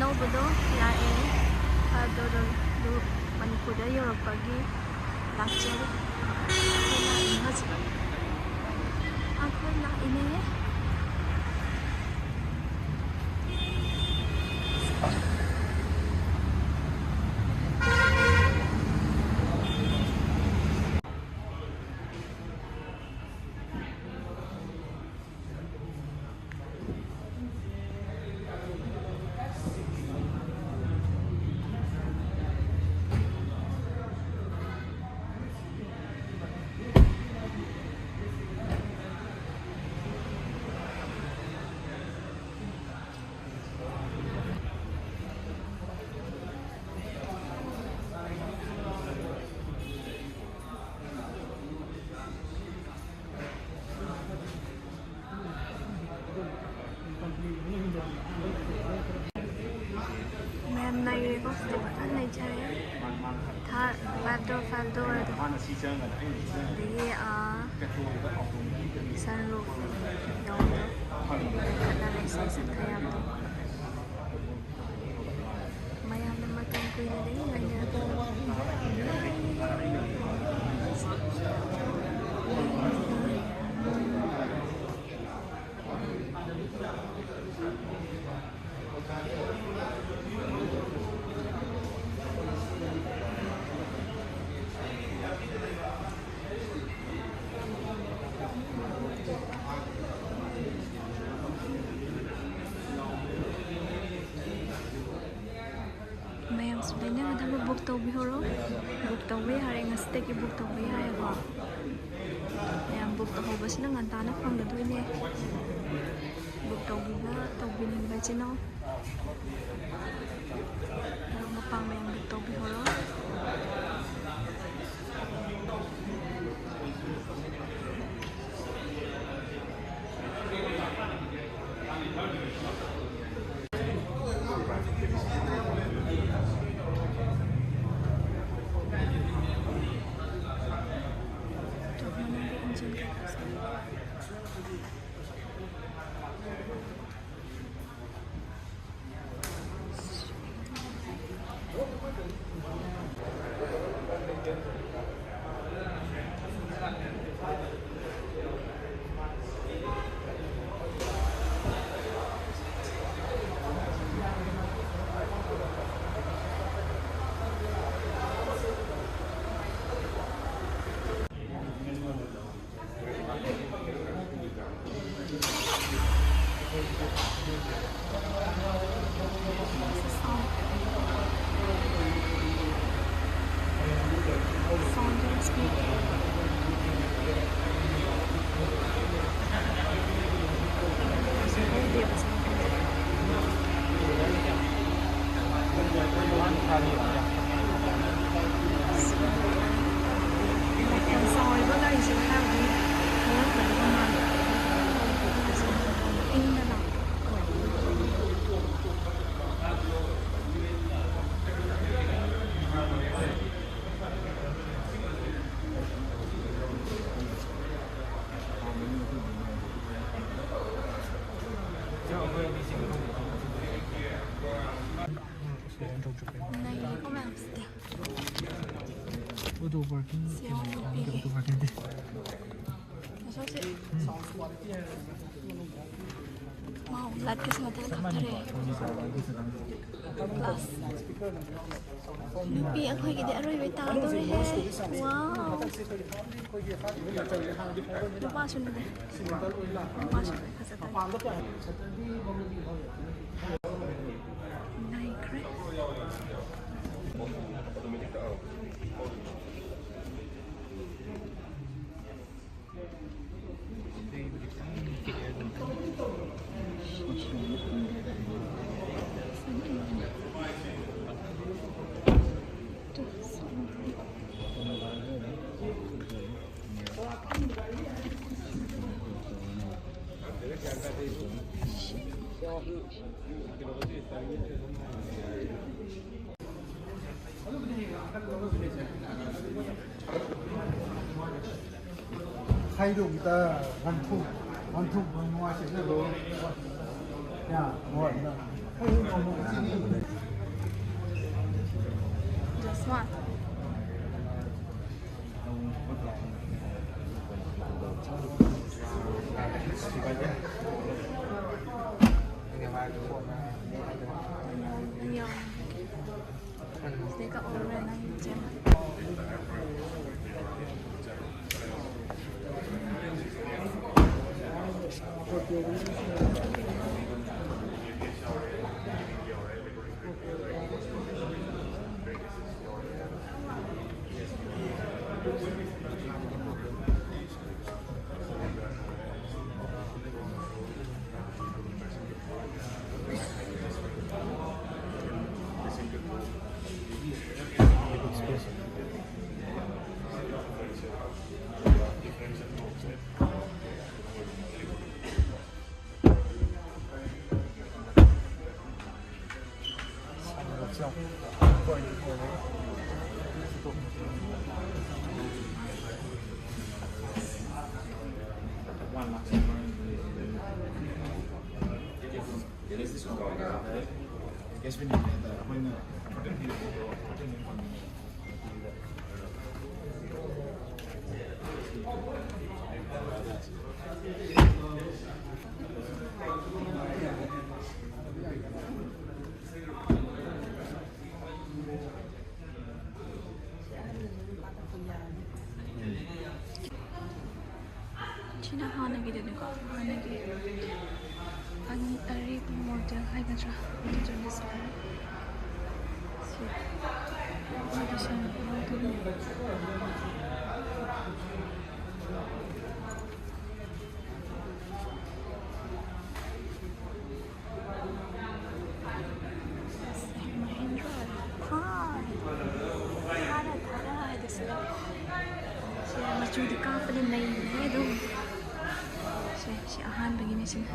ꯑꯅꯧꯕꯗꯣ ꯂꯥꯛꯑꯦ ꯑꯗꯨꯗꯣ ꯃꯅꯤꯄꯨꯔꯗ ꯌꯧꯔꯛꯄꯒꯤ ꯂꯥꯛꯆꯔꯤ ꯑꯩꯈꯣꯏ ꯂꯥꯛꯏꯅꯦ मैम नहीं को पता नहीं चले था 5 door ये sunroof yawdo kana license kaya mo mayam na matang ko na din nganya Sebenarnya ada book taubi horo, book taubi hari ngasih teki book taubi hari apa? Yang book taubi basi na ngan tanah pang datu ini, book taubi nih baca no, ngapang yang book taubi horo. नहीं को मैं हंसते वो दो parking दो parking दे ऐसा से wow light के साथ खतरे क्लास नुपी अखोई के दे अरोई वे ता दो रे वाओ नुपा सुन दे नुपा सुन दे खसता नहीं क्रे thay đổi ta hoàn thục hoàn thục hoàn ngoại sẽ là đồ nhà ngoại là Just one. Nhiều. Đây các orange này chứ. China 하나게 되는 거 하나게 아니 딸이 뭐죠 하이가자 어디 있어 Judi ka pa din na yun eh doon. Si Ahan begini sila.